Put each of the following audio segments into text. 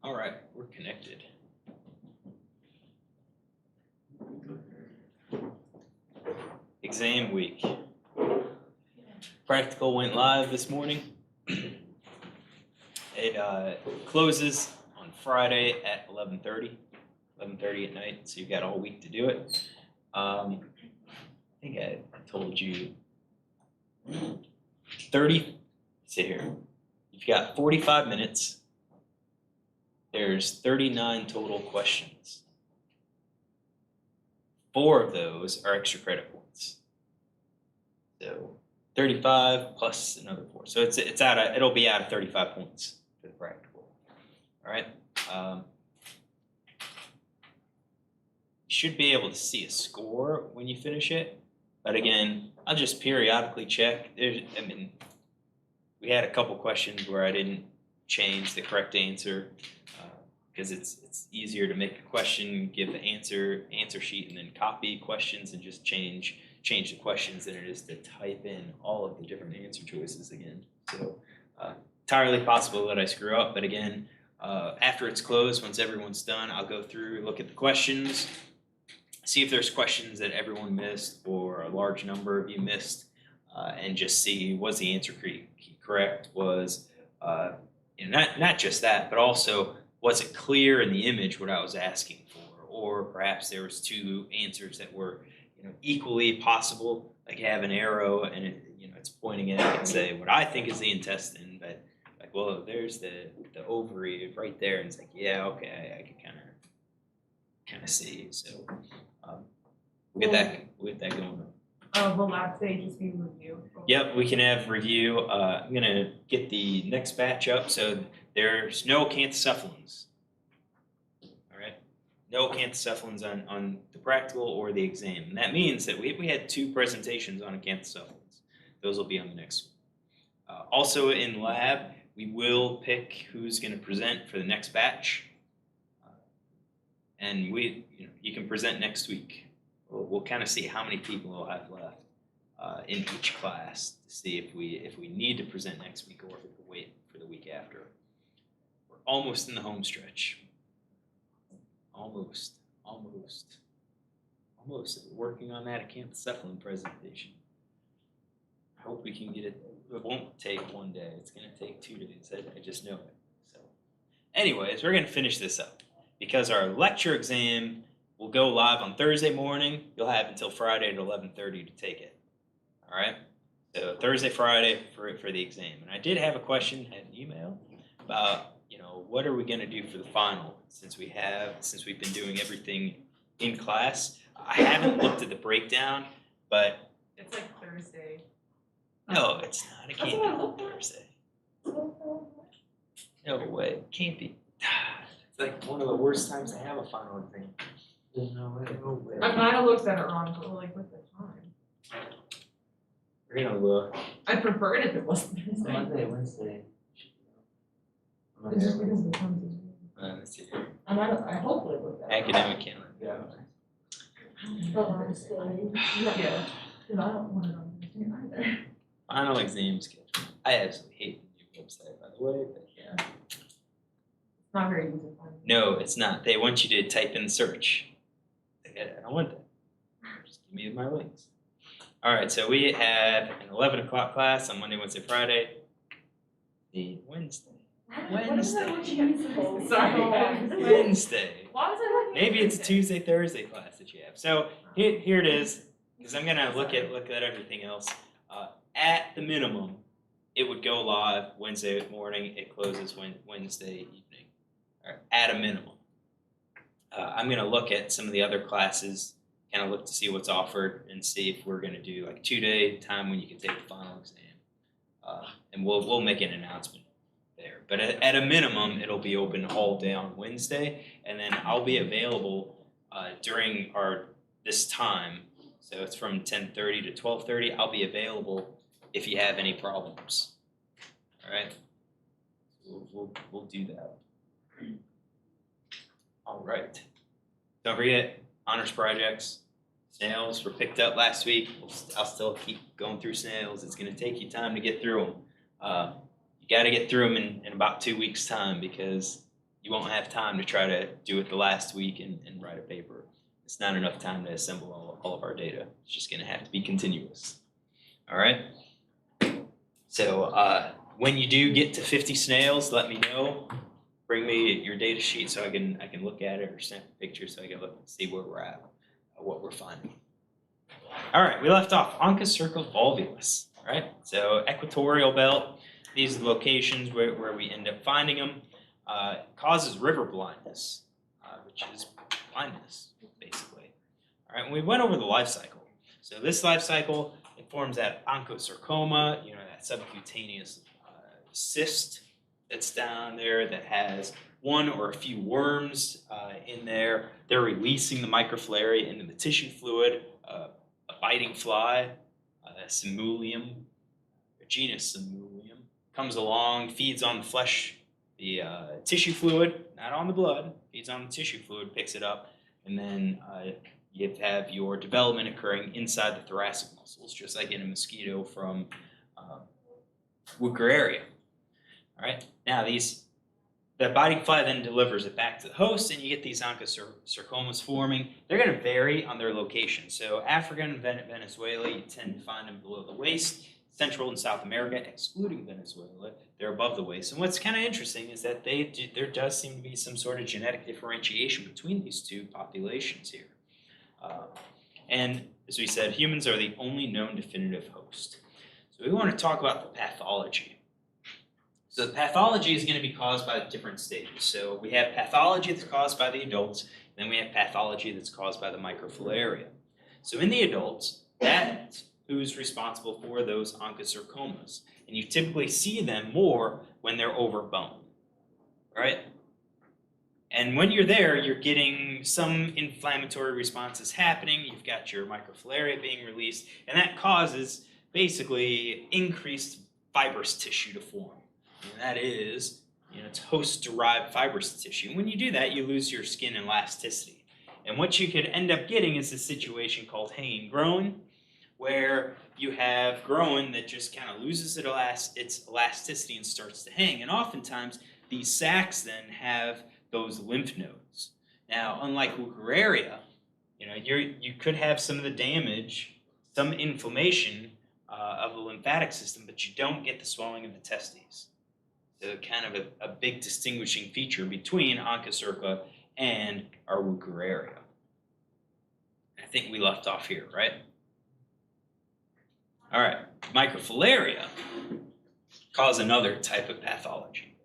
All right, we're connected. Exam week. Practical went live this morning. It closes on Friday at 11:30 at night, so you've got all week to do it. I think I told you 30, sit here. You've got 45 minutes. There's 39 total questions. 4 of those are extra credit points. So 35 plus another 4. So it'll be out of 35 points for the practical. All right. You should be able to see a score when you finish it. But again, I'll just periodically check. We had a couple questions where I didn't change the correct answer because it's easier to make a question, give the answer sheet, and then copy questions and just change the questions than it is to type in all of the different answer choices again. So entirely possible that I screw up, but again, after it's closed, once everyone's done, I'll go through, look at the questions, see if there's questions that everyone missed or a large number of you missed, and just see, was the answer correct? Was not just that, but also was it clear in the image what I was asking for? Or perhaps there was 2 answers that were equally possible, like have an arrow and it's pointing at it and say what I think is the intestine, but like, well, there's the ovary right there, and it's like, yeah, okay, I can kind of see. So we'll get that going on. Will lab say just be review? Yep, we can have review. I'm gonna get the next batch up. So there's no acanthocephalins. All right, no acanthocephalins on the practical or the exam. And that means that we had 2 presentations on acanthocephalins. Those will be on the next one. Also in lab, we will pick who's gonna present for the next batch. And you can present next week. We'll kind of see how many people we'll have left in each class to see if we need to present next week or if we can wait for the week after. We're almost in the home stretch. Almost. Working on that acanthocephalin presentation. I hope we can get it. It won't take 1 day. It's going to take 2 days. I just know it. So, anyways, we're going to finish this up because our lecture exam will go live on Thursday morning. You'll have until Friday at 11:30 to take it. All right? So Thursday, Friday for the exam. And I did have a question, had an email about, what are we going to do for the final since we've been doing everything in class. I haven't looked at the breakdown, but It's like Thursday. no, it's not. It can't be on Thursday. No way. It can't be. It's like one of the worst times to have a final exam. There's no way. I might have looked at it wrong, but like with the time. We're gonna look. I'd prefer it if it wasn't Thursday. Monday, Wednesday. It's just because of the time. Let's see. I hopefully looked at it. Academic calendar. Yeah. Yeah. Because I don't want it on Thursday either. Final exam schedule. I absolutely hate the new website, by the way, but yeah. It's not very user friendly. No, it's not. They want you to type in search. I don't want that. Just give me my links. All right, so we have an 11 o'clock class on Monday, Wednesday, Friday. The Wednesday. Sorry. Wednesday. Why was I looking Maybe at it's a Tuesday, Thursday class that you have. So here it is, because I'm gonna look at everything else. At the minimum, it would go live Wednesday morning. It closes Wednesday evening. All right, at a minimum. I'm gonna look at some of the other classes, kind of look to see what's offered, and see if we're gonna do like 2-day time when you can take the final exam, and we'll make an announcement there. But at a minimum, it'll be open all day on Wednesday, and then I'll be available during this time. So it's from 10:30 to 12:30. I'll be available if you have any problems. All right, we'll do that. All right. Don't forget honors projects. Snails were picked up last week. I'll still keep going through snails. It's going to take you time to get through them. You got to get through them in about 2 weeks' time because you won't have time to try to do it the last week and write a paper. It's not enough time to assemble all of our data. It's just gonna have to be continuous. All right? So when you do get to 50 snails, let me know. Bring me your data sheet so I can look at it, or snap a picture so I can look and see where we're at, what we're finding. All right, we left off Onchocerca volvulus, right? So equatorial belt, these are the locations where we end up finding them. Causes river blindness, which is blindness, basically. All right, and we went over the life cycle. So this life cycle, it forms that onchocercoma, that subcutaneous cyst that's down there that has one or a few worms in there. They're releasing the microfilaria into the tissue fluid. A biting fly, Simulium, or genus Simulium, comes along, feeds on the flesh, the tissue fluid, not on the blood, feeds on the tissue fluid, picks it up, and then you have your development occurring inside the thoracic muscles, just like in a mosquito from Wuchereria. All right. Now the biting fly then delivers it back to the host, and you get these onchocercomas forming. They're going to vary on their location. So Africa and Venezuela, you tend to find them below the waist. Central and South America, excluding Venezuela, they're above the waist. And what's kind of interesting is that there does seem to be some sort of genetic differentiation between these two populations here. And as we said, humans are the only known definitive host. So we want to talk about the pathology. So the pathology is going to be caused by different stages. So we have pathology that's caused by the adults, and then we have pathology that's caused by the microfilaria. So in the adults, that's who's responsible for those onchocercomas. And you typically see them more when they're over bone, right? And when you're there, you're getting some inflammatory responses happening. You've got your microfilaria being released, and that causes basically increased fibrous tissue to form. And that is, it's host-derived fibrous tissue. And when you do that, you lose your skin elasticity. And what you could end up getting is a situation called hanging growing, where you have growing that just kind of loses its elasticity and starts to hang. And oftentimes, these sacs then have those lymph nodes. Now, unlike Wuchereria, you could have some of the damage, some inflammation of the lymphatic system, but you don't get the swelling of the testes. So kind of a big distinguishing feature between Onchocerca and our Wuchereria. I think we left off here, right? All right, microfilaria cause another type of pathology.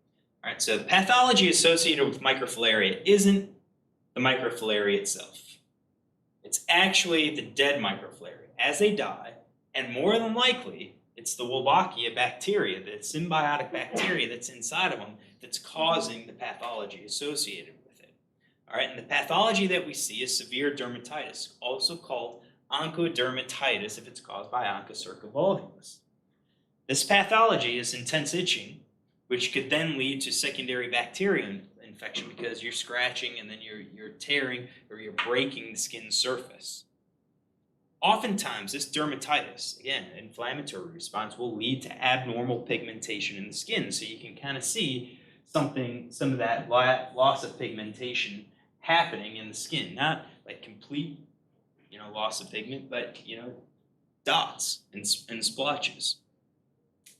All right, so the pathology associated with microfilaria isn't the microfilaria itself. It's actually the dead microfilaria as they die, and more than likely, it's the Wolbachia bacteria, the symbiotic bacteria that's inside of them that's causing the pathology associated with it. All right, and the pathology that we see is severe dermatitis, also called onchodermatitis if it's caused by Onchocerca volvulus. This pathology is intense itching, which could then lead to secondary bacterial infection because you're scratching and then you're tearing or you're breaking the skin surface. Oftentimes, this dermatitis, again, inflammatory response, will lead to abnormal pigmentation in the skin. So you can kind of see some of that loss of pigmentation happening in the skin. Not like complete, loss of pigment, but, dots and splotches.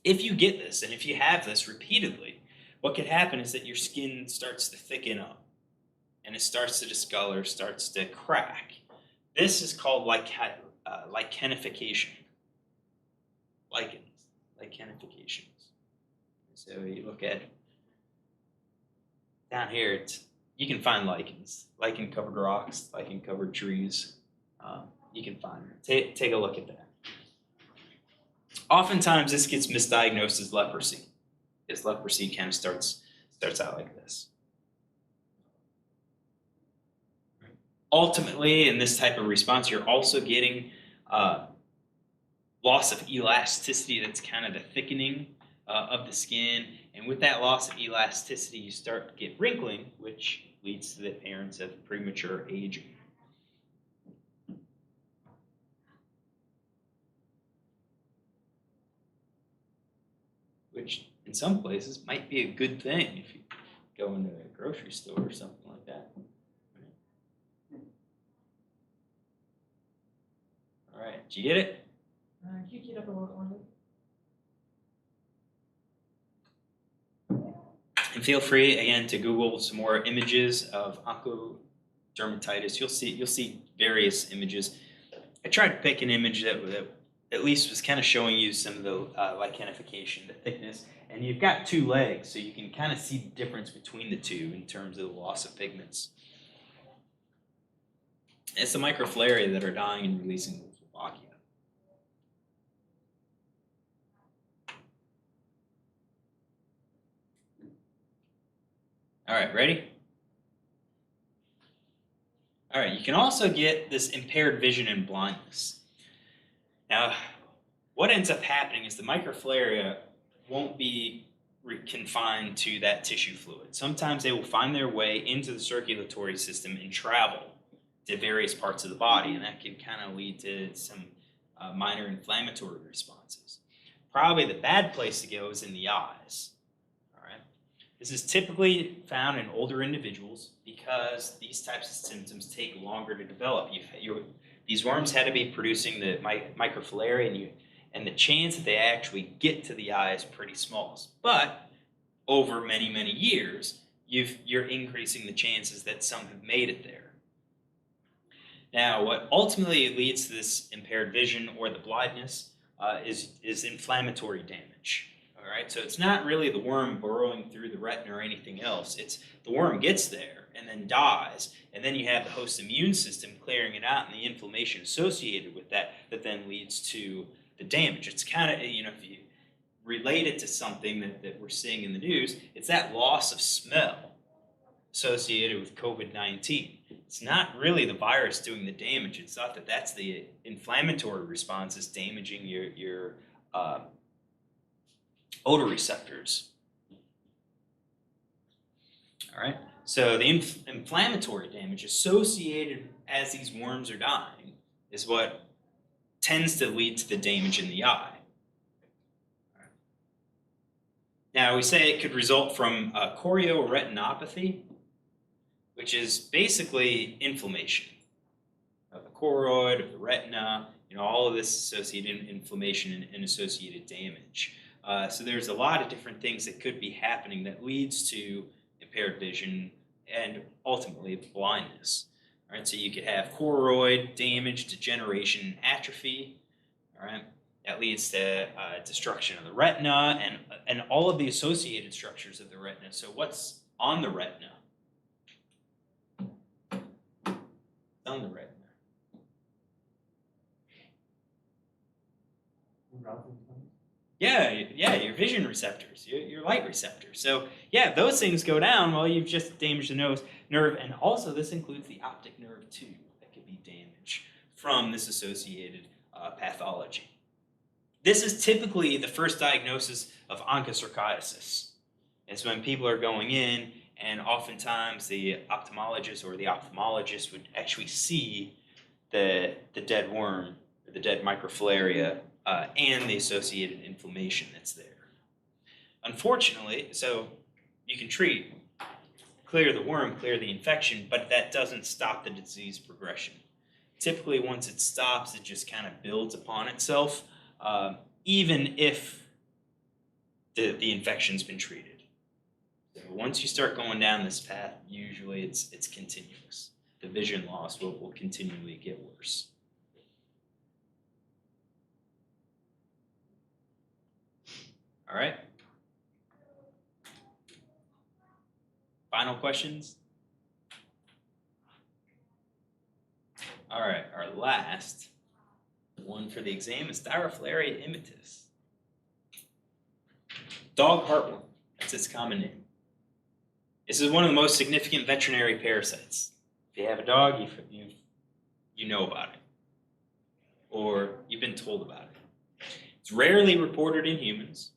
If you get this, and if you have this repeatedly, what could happen is that your skin starts to thicken up, and it starts to discolor, starts to crack. This is called lichenification. Lichenifications. So you look at down here, you can find lichens, lichen-covered rocks, lichen-covered trees. You can find them. Take a look at that. Oftentimes, this gets misdiagnosed as leprosy. Because leprosy kind of starts out like this. Ultimately, in this type of response, you're also getting loss of elasticity. That's kind of the thickening of the skin. And with that loss of elasticity, you start to get wrinkling, which leads to the appearance of premature aging. Which in some places might be a good thing if you've going to a grocery store or something like that. All right, did you get it? Can you keep it up a little longer? And feel free again to Google some more images of onchocerciasis. You'll see various images. I tried to pick an image that at least was kind of showing you some of the lichenification, the thickness, and you've got two legs, so you can kind of see the difference between the two in terms of the loss of pigments. It's the microfilaria that are dying and releasing volvulus. All right, ready? All right, you can also get this impaired vision and blindness. Now, what ends up happening is the microfilaria won't be confined to that tissue fluid. Sometimes they will find their way into the circulatory system and travel to various parts of the body, and that can kind of lead to some minor inflammatory responses. Probably the bad place to go is in the eyes. This is typically found in older individuals because these types of symptoms take longer to develop. These worms had to be producing the microfilaria, and the chance that they actually get to the eye is pretty small. But over many, many years, you're increasing the chances that some have made it there. Now, what ultimately leads to this impaired vision or the blindness is inflammatory damage. All right, so it's not really the worm burrowing through the retina or anything else. It's the worm gets there and then dies, and then you have the host immune system clearing it out and the inflammation associated with that then leads to the damage. It's kind of, if you relate it to something that we're seeing in the news, it's that loss of smell associated with COVID-19. It's not really the virus doing the damage. It's thought that that's the inflammatory responses damaging your odor receptors. All right, so the inflammatory damage associated as these worms are dying is what tends to lead to the damage in the eye. All right. Now, we say it could result from chorioretinopathy, which is basically inflammation of the choroid, of the retina, all of this associated inflammation and associated damage. So there's a lot of different things that could be happening that leads to impaired vision and ultimately blindness. All right, so you could have choroid damage, degeneration, and atrophy. All right, that leads to destruction of the retina and all of the associated structures of the retina. So what's on the retina? On the retina. Yeah, your vision receptors, your light receptors. So yeah, those things go down, well, you've just damaged the nerve, and also this includes the optic nerve too, that could be damaged from this associated pathology. This is typically the first diagnosis of onchocerciasis. It's when people are going in, and oftentimes the ophthalmologist or the ophthalmologist would actually see the dead worm, or the dead microfilaria, and the associated inflammation that's there. Unfortunately, so you can treat, clear the worm, clear the infection, but that doesn't stop the disease progression. Typically, once it stops, it just kind of builds upon itself, even if the infection's been treated. So once you start going down this path, usually it's continuous. The vision loss will continually get worse. All right. Final questions? All right, our last one for the exam is Dirofilaria immitis. Dog heartworm, that's its common name. This is one of the most significant veterinary parasites. If you have a dog, you know about it, or you've been told about it. It's rarely reported in humans.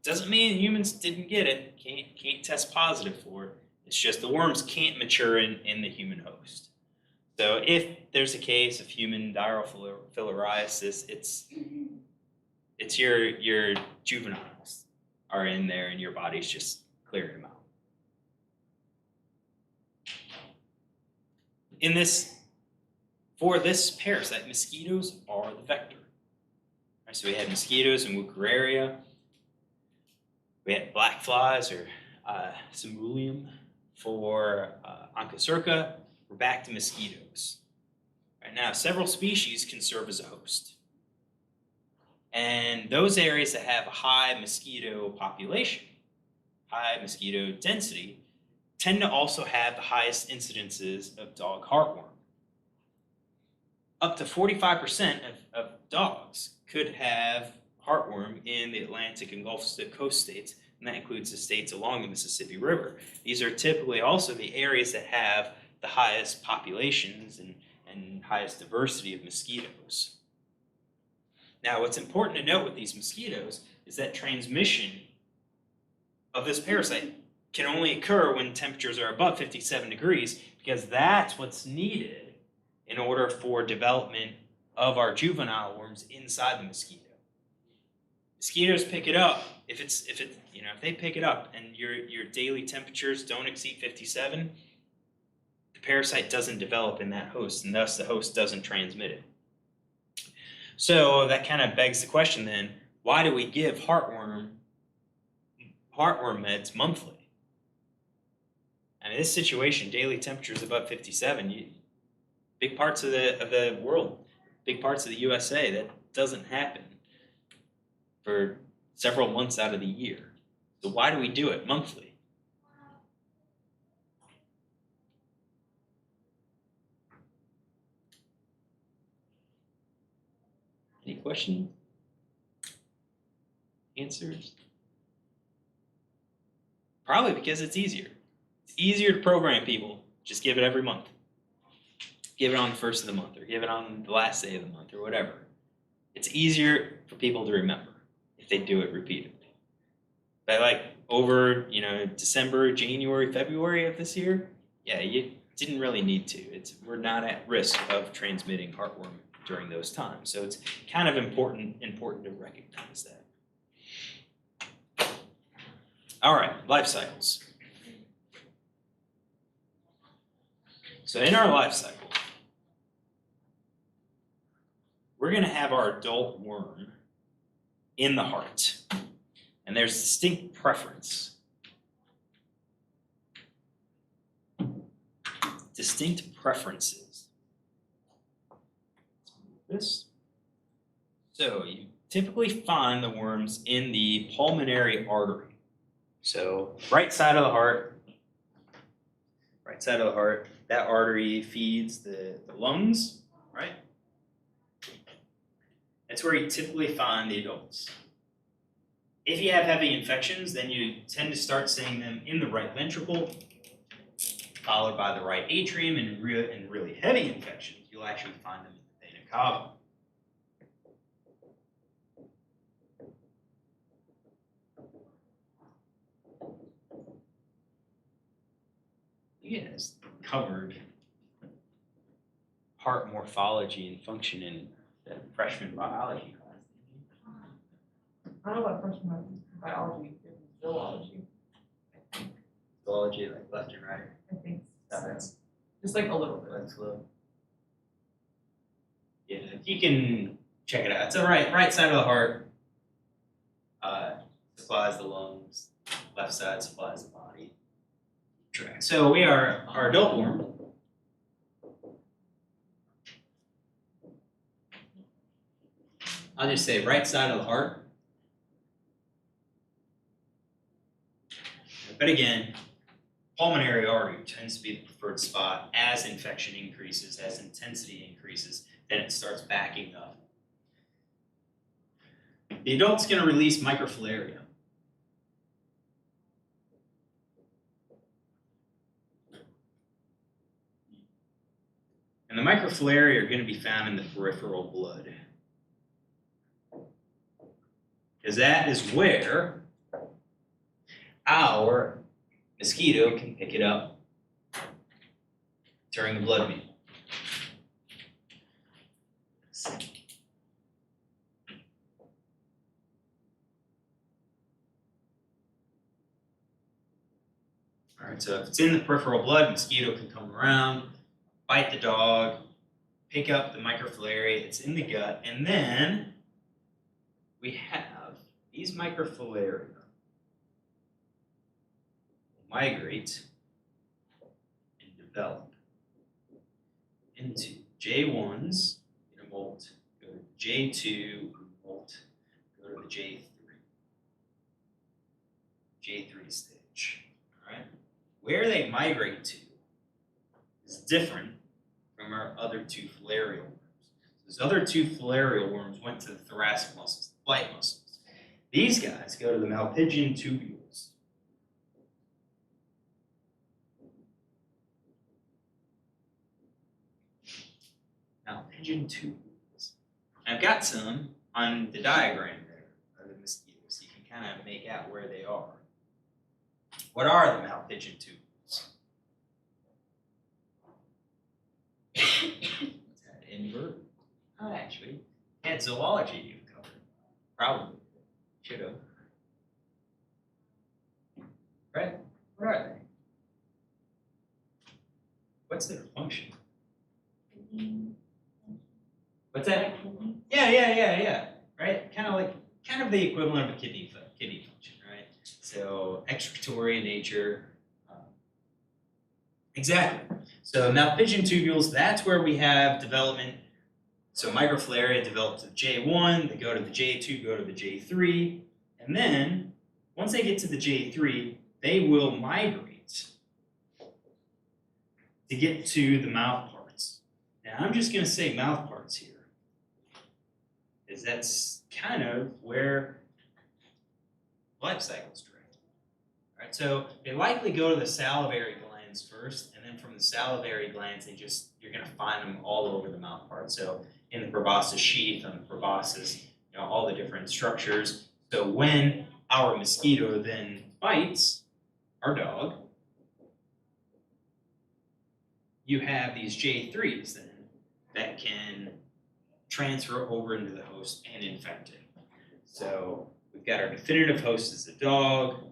Doesn't mean humans didn't get it, can't test positive for it. It's just the worms can't mature in the human host. So if there's a case of human Dirofilaria, it's your juveniles are in there and your body's just clearing them out. for this parasite, mosquitoes are the vector. Right, so we had mosquitoes in Wuchereria. We had black flies or Simulium for Onchocerca. We're back to mosquitoes. Right now, several species can serve as a host. And those areas that have a high mosquito population, high mosquito density, tend to also have the highest incidences of dog heartworm. Up to 45% of dogs could have heartworm in the Atlantic and Gulf Coast states, and that includes the states along the Mississippi River. These are typically also the areas that have the highest populations and highest diversity of mosquitoes. Now, what's important to note with these mosquitoes is that transmission of this parasite can only occur when temperatures are above 57 degrees, because that's what's needed in order for development of our juvenile worms inside the mosquito. Mosquitoes pick it up if they pick it up and your daily temperatures don't exceed 57, the parasite doesn't develop in that host, and thus the host doesn't transmit it. So that kind of begs the question then, why do we give heartworm meds monthly? I mean, this situation, daily temperatures above 57, big parts of the world, big parts of the USA, that doesn't happen for several months out of the year. So why do we do it monthly? Any questions? Answers? Probably because it's easier. It's easier to program people. Just give it every month. Give it on the first of the month, or give it on the last day of the month, or whatever. It's easier for people to remember if they do it repeatedly. But like over, December, January, February of this year, yeah, you didn't really need to. We're not at risk of transmitting heartworm during those times. So it's kind of important to recognize that. All right, life cycles. So in our life cycle, we're going to have our adult worm in the heart. And there's distinct preference. Distinct preferences. This. So you typically find the worms in the pulmonary artery. So right side of the heart, that artery feeds the lungs, right? That's where you typically find the adults. If you have heavy infections, then you tend to start seeing them in the right ventricle, followed by the right atrium, and really heavy infections, you'll actually find them in the vena cava. You guys covered heart morphology and function in the freshman biology class. I don't know what freshman biology is, zoology. Zoology, like left and right. I think so. Just like a little bit. That's low. Yeah, if you can check it out. It's the right side of the heart. Supplies the lungs. Left side supplies the body. So we are our adult worm. I'll just say right side of the heart. But again, pulmonary artery tends to be the preferred spot. As infection increases, as intensity increases, then it starts backing up. The adult's going to release microfilaria. And the microfilaria are going to be found in the peripheral blood. Because that is where our mosquito can pick it up during the blood meal. All right, so if it's in the peripheral blood, mosquito can come around, bite the dog, pick up the microfilaria, it's in the gut, and then we have these microfilaria migrate and develop into J1s in a molt, go to J2 in a molt, go to the J3 stage. All right, where they migrate to is different from our other two filarial worms. Those other two filarial worms went to the thoracic muscles, the flight muscles. These guys go to the malpighian tubules. Malpighian tubules. I've got some on the diagram there of the mosquitoes. You can kind of make out where they are. What are the malpighian tubules? What's that? Invert? Oh, actually, had zoology you've covered. Probably. Should have. Right? What are they? What's their function? What's that? Yeah. Right? Kind of the equivalent of a kidney function, right? So excretory in nature. Exactly. So malpighian tubules, that's where we have development. So microfilaria develop to the J1, they go to the J2, go to the J3, and then once they get to the J3, they will migrate to get to the mouth parts. Now I'm just going to say mouth parts here, because that's kind of where life cycle is directed. All right, so they likely go to the salivary glands first, and then from the salivary glands, you're going to find them all over the mouth part. So in the proboscis sheath, on the proboscis, all the different structures. So when our mosquito then bites our dog, you have these J3s then that can transfer over into the host and infect it. So we've got our definitive host is the dog,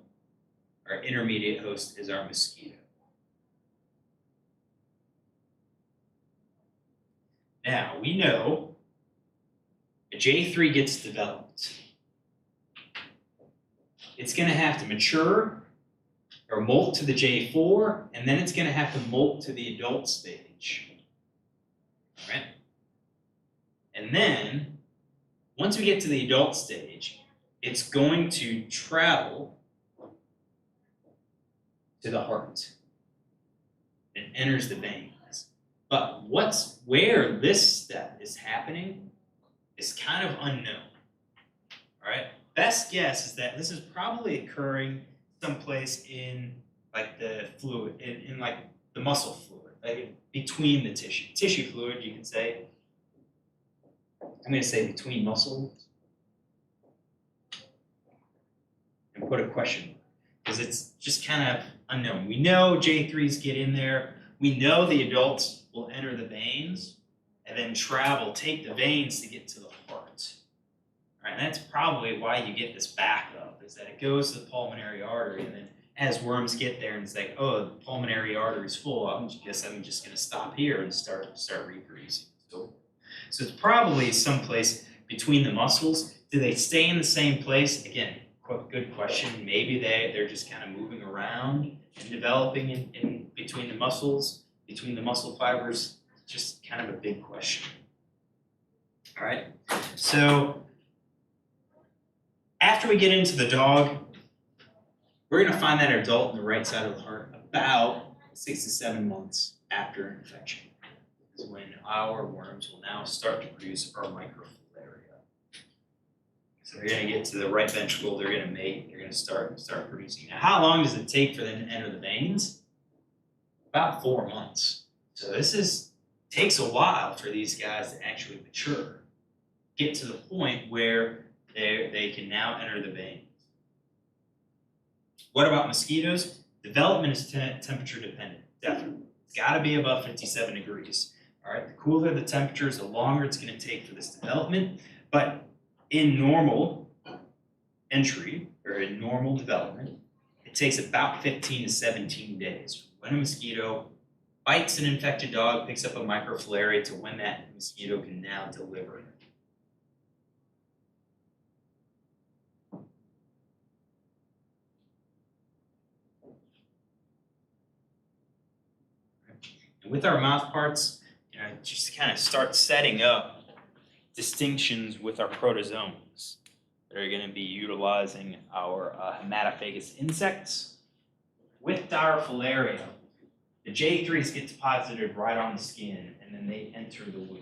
our intermediate host is our mosquito. Now, we know a J3 gets developed. It's going to have to mature or molt to the J4, and then it's going to have to molt to the adult stage. All right? And then, once we get to the adult stage, it's going to travel to the heart. It enters the veins. But where this step is happening is kind of unknown. All right? Best guess is that this is probably occurring someplace in like the fluid, in like the muscle fluid, like between the tissue fluid, you can say. I'm going to say between muscles and put a question mark because it's just kind of unknown. We know J3s get in there. We know the adults will enter the veins and then take the veins to get to the heart. All right, and that's probably why you get this backup, is that it goes to the pulmonary artery, and then as worms get there and it's like, oh, the pulmonary artery is full, I guess I'm just going to stop here and start regreasing. So it's probably someplace between the muscles. Do they stay in the same place? Again, good question. Maybe they're just kind of moving around and developing in between the muscles, between the muscle fibers. Just kind of a big question. All right. So after we get into the dog, we're going to find that adult in the right side of the heart about 6 to 7 months after infection. Is when our worms will now start to produce our microfilaria. So they're going to get to the right ventricle, they're going to mate, they're going to start producing. Now, how long does it take for them to enter the veins? About 4 months. So takes a while for these guys to actually mature, get to the point where they can now enter the veins. What about mosquitoes? Development is temperature dependent, definitely. It's got to be above 57 degrees. All right, the cooler the temperatures, the longer it's going to take for this development. But in normal entry, or in normal development, it takes about 15 to 17 days when a mosquito bites an infected dog, picks up a microfilaria to when that mosquito can now deliver. And with our mouth parts, just kind of start setting up distinctions with our protozoans that are going to be utilizing our hematophagous insects. With Dirofilaria, the J3s get deposited right on the skin and then they enter the wound.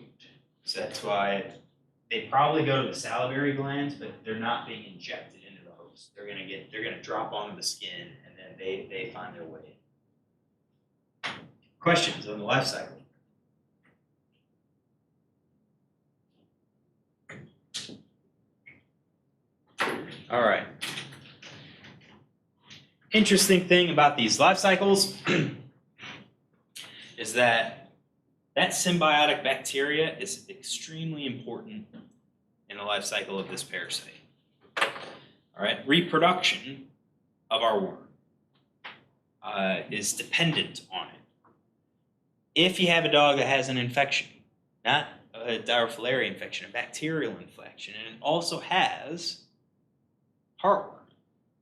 So that's why they probably go to the salivary glands, but they're not being injected into the host. They're gonna drop onto the skin and then they find their way. Questions on the life cycle? All right. Interesting thing about these life cycles is that symbiotic bacteria is extremely important in the life cycle of this parasite. All right, reproduction of our worm is dependent on it. If you have a dog that has an infection, not a Dirofilaria infection, a bacterial infection, and it also has heartworm,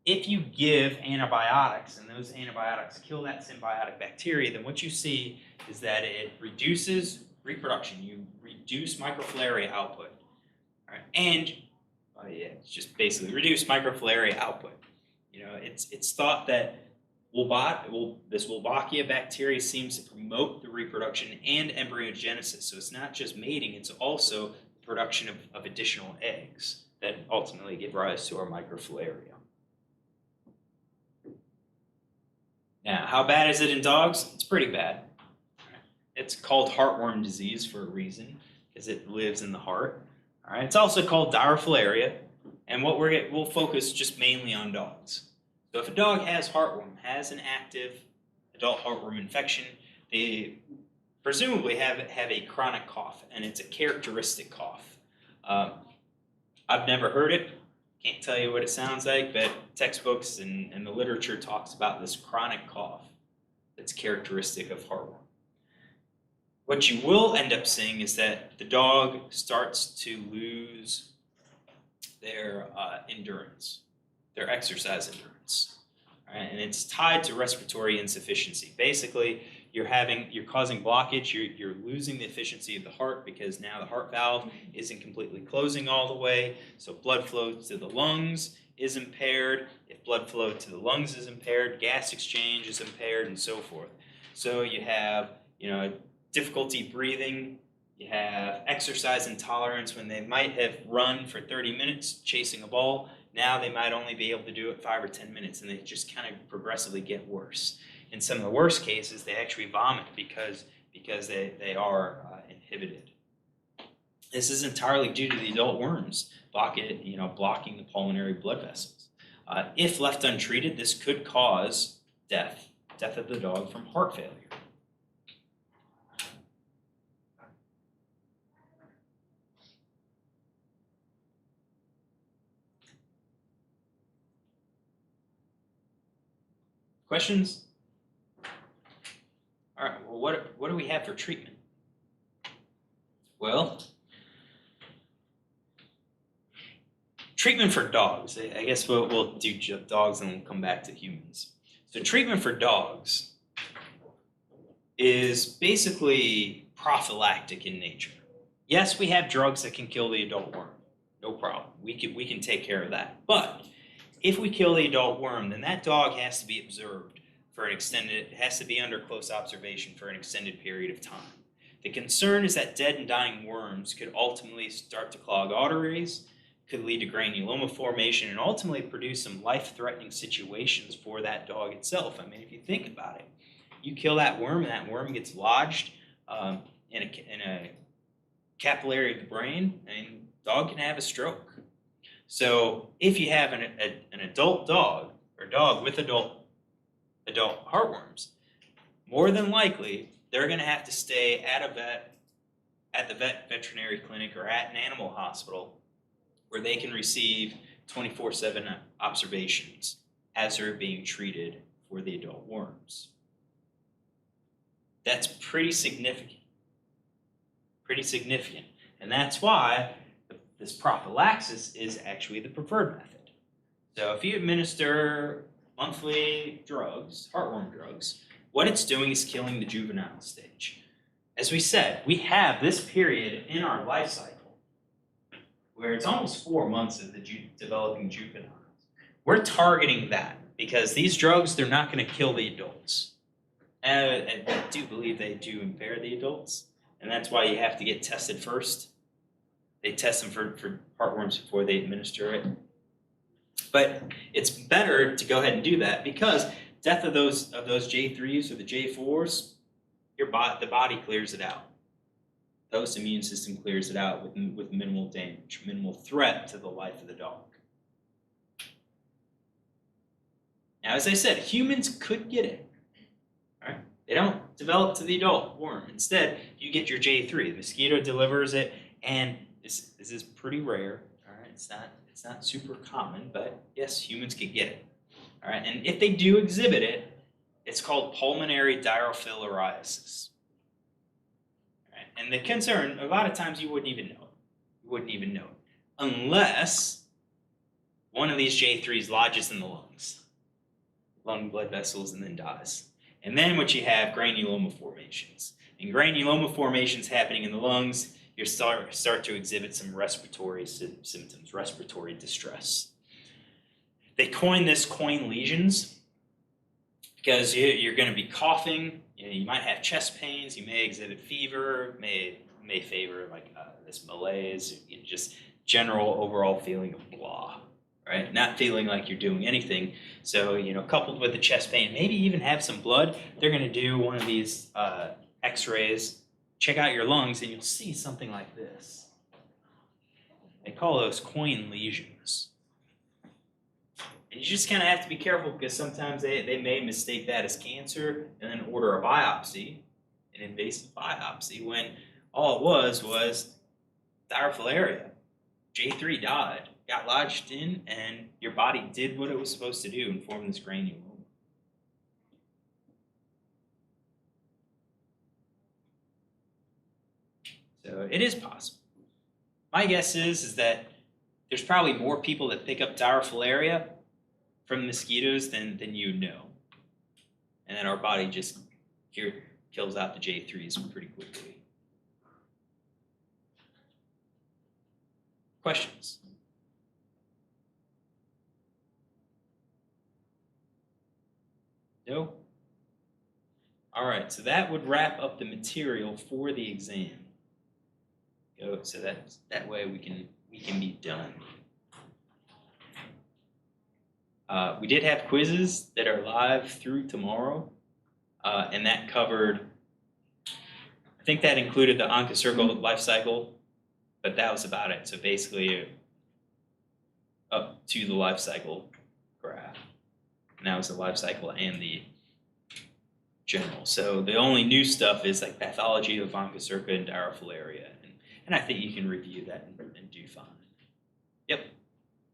if you give antibiotics and those antibiotics kill that symbiotic bacteria, then what you see is that it reduces reproduction. You reduce microfilaria output. All right? And it's just basically reduce microfilaria output. It's thought that this Wolbachia bacteria seems to promote the reproduction and embryogenesis. So it's not just mating, it's also production of additional eggs that ultimately give rise to our microfilaria. Now, how bad is it in dogs? It's pretty bad. It's called heartworm disease for a reason, because it lives in the heart. All right. It's also called Dirofilaria, and we'll focus just mainly on dogs. So if a dog has heartworm, has an active adult heartworm infection, they presumably have a chronic cough, and it's a characteristic cough. I've never heard it. Can't tell you what it sounds like, but textbooks and the literature talks about this chronic cough that's characteristic of heartworm. What you will end up seeing is that the dog starts to lose their endurance, their exercise endurance, right? And it's tied to respiratory insufficiency. Basically, you're causing blockage, you're losing the efficiency of the heart because now the heart valve isn't completely closing all the way, so blood flow to the lungs is impaired. If blood flow to the lungs is impaired, gas exchange is impaired, and so forth. So you have, difficulty breathing, you have exercise intolerance when they might have run for 30 minutes chasing a ball. Now they might only be able to do it 5 or 10 minutes, and they just kind of progressively get worse. In some of the worst cases, they actually vomit because they are inhibited. This is entirely due to the adult worms blocking the pulmonary blood vessels. If left untreated, this could cause death of the dog from heart failure. Questions? All right, well, what do we have for treatment? Well, treatment for dogs. I guess we'll do dogs and we'll come back to humans. So treatment for dogs is basically prophylactic in nature. Yes, we have drugs that can kill the adult worm. No problem. We can take care of that. But if we kill the adult worm, then that dog has to be observed for it has to be under close observation for an extended period of time. The concern is that dead and dying worms could ultimately start to clog arteries, could lead to granuloma formation, and ultimately produce some life-threatening situations for that dog itself. I mean, if you think about it, you kill that worm and that worm gets lodged in a capillary of the brain, and the dog can have a stroke. So if you have an adult dog or dog with adult heartworms, more than likely they're going to have to stay at the veterinary clinic or at an animal hospital where they can receive 24/7 observations as they're being treated for the adult worms. That's pretty significant. Pretty significant. And that's why this prophylaxis is actually the preferred method. So if you administer monthly drugs, heartworm drugs, what it's doing is killing the juvenile stage. As we said, we have this period in our life cycle where it's almost 4 months of the developing juveniles. We're targeting that because these drugs, they're not going to kill the adults. And I do believe they do impair the adults, and that's why you have to get tested first. They test them for heartworms before they administer it. But it's better to go ahead and do that because death of those J3s or the J4s, the body clears it out. The host immune system clears it out with minimal damage, minimal threat to the life of the dog. Now, as I said, humans could get it. Right? They don't develop to the adult worm. Instead, you get your J3. The mosquito delivers it, and this is pretty rare. All right, it's not super common, but yes, humans can get it. All right, and if they do exhibit it, it's called pulmonary dirofilariasis. All right, and the concern, a lot of times you wouldn't even know it. You wouldn't even know it unless one of these J3s lodges in the lungs, lung blood vessels, and then dies. And then what you have, granuloma formations. And granuloma formations happening in the lungs, you start to exhibit some respiratory symptoms, respiratory distress. They coined this coin lesions because you're going to be coughing. You might have chest pains. You may exhibit fever. May favor like this malaise. Just general overall feeling of blah. Right? Not feeling like you're doing anything. So, coupled with the chest pain, maybe even have some blood, they're going to do one of these x-rays, check out your lungs, and you'll see something like this. They call those coin lesions. And you just kind of have to be careful because sometimes they may mistake that as cancer and then order a biopsy, an invasive biopsy, when all it was Dirofilaria. J3 died. Got lodged in, and your body did what it was supposed to do and form this granuloma. So it is possible. My guess is that there's probably more people that pick up Dirofilaria from mosquitoes than you know. And then our body just kills out the J3s pretty quickly. Questions? No? All right, so that would wrap up the material for the exam. So that way we can be done. We did have quizzes that are live through tomorrow, and that covered, I think that included the Onchocerca life cycle, but that was about it. So basically up to the life cycle graph. And that was the life cycle and the general. So the only new stuff is like pathology of Onchocerca and Dirofilaria. And I think you can review that and do fine. Yep.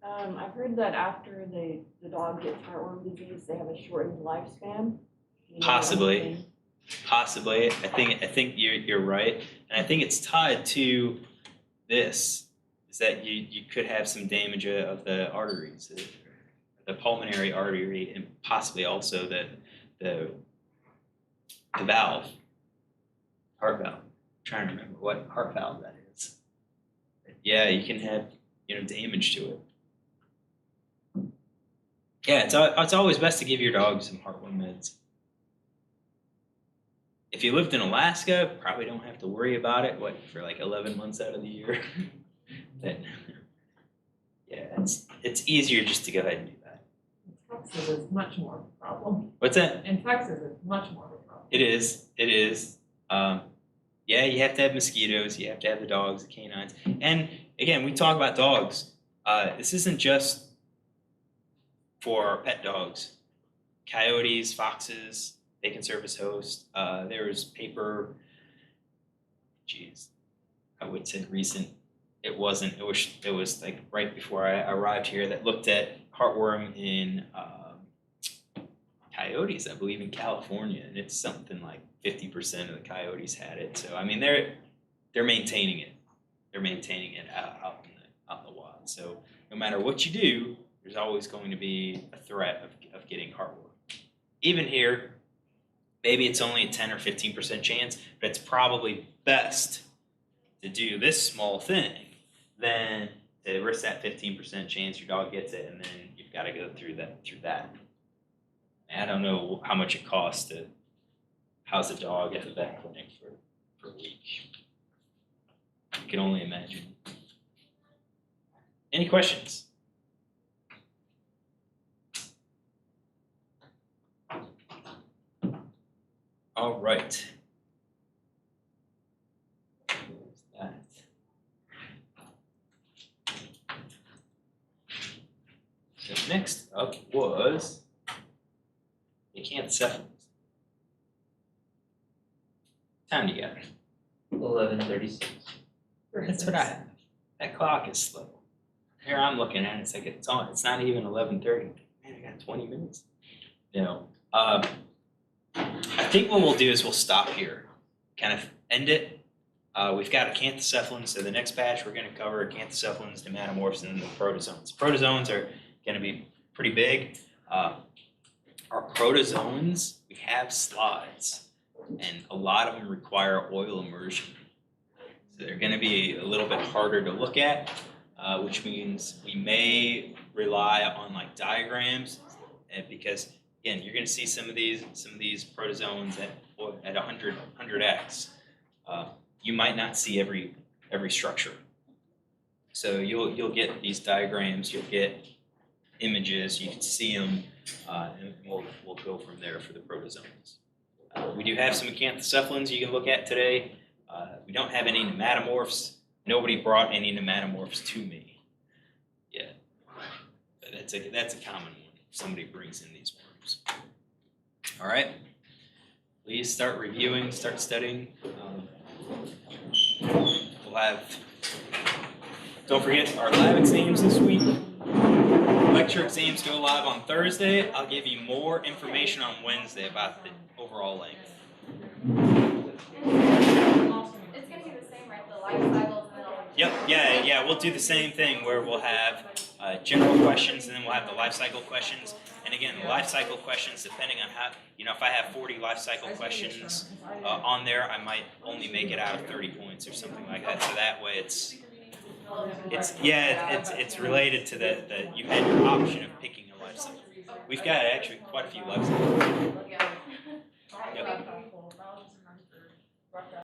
I've heard that after the dog gets heartworm disease, they have a shortened lifespan. Possibly. I think you're right, and I think it's tied to this. Is that you could have some damage of the arteries, the pulmonary artery, and possibly also the valve, heart valve. I'm trying to remember what heart valve that is. Yeah, you can have damage to it. Yeah, it's always best to give your dog some heartworm meds. If you lived in Alaska, probably don't have to worry about it. For like 11 months out of the year? Then, yeah, it's easier just to go ahead and do that. In Texas, it's much more of a problem. What's that? In Texas, it's much more of a problem. It is. Yeah, you have to have mosquitoes. You have to have the dogs, the canines. And again, we talk about dogs. This isn't just for pet dogs. Coyotes, foxes, they can serve as hosts. There was paper, I would say recent. It wasn't. It was like right before I arrived here that looked at heartworm in coyotes, I believe, in California, and it's something like 50% of the coyotes had it. So I mean, they're maintaining it. They're maintaining it out in the wild. So no matter what you do, there's always going to be a threat of getting heartworm. Even here, maybe it's only a 10 or 15% chance, but it's probably best to do this small thing than to risk that 15% chance your dog gets it, and then you've got to go through that. I don't know how much it costs to house a dog at the vet clinic for a week. You can only imagine. Any questions? All right. There's that. So next up was acanthocephalus. Time do you got? 11:36. That's what I have. That clock is slow. Here I'm looking at it, it's like it's on. It's not even 11:30. Man, I got 20 minutes. You know, I think what we'll do is we'll stop here, kind of end it. We've got acanthocephalans, so the next batch we're going to cover acanthocephalans, dermatomorphs, and then the protozoans. Protozoans are going to be pretty big. Our protozoans, we have slides, and a lot of them require oil immersion. So they're going to be a little bit harder to look at, which means we may rely on like diagrams, because again, you're going to see some of these protozoans at 100x. You might not see every structure. So you'll get these diagrams, you'll get images, you can see them, and we'll go from there for the protozoans. We do have some acanthocephalans you can look at today. We don't have any nematomorphs. Nobody brought any nematomorphs to me yet. But that's a common one. Somebody brings in these worms. All right. Please start reviewing, start studying. We'll have, don't forget our lab exams this week. Lecture exams go live on Thursday. I'll give you more information on Wednesday about the overall length. It's gonna be the same, right? The life cycles and then all. Yep, yeah, we'll do the same thing where we'll have general questions, and then we'll have the life cycle questions. And again, the life cycle questions, depending on how, if I have 40 life cycle questions on there, I might only make it out of 30 points or something like that. So that way it's related to the you had your option of picking a life cycle. We've got actually quite a few life cycles.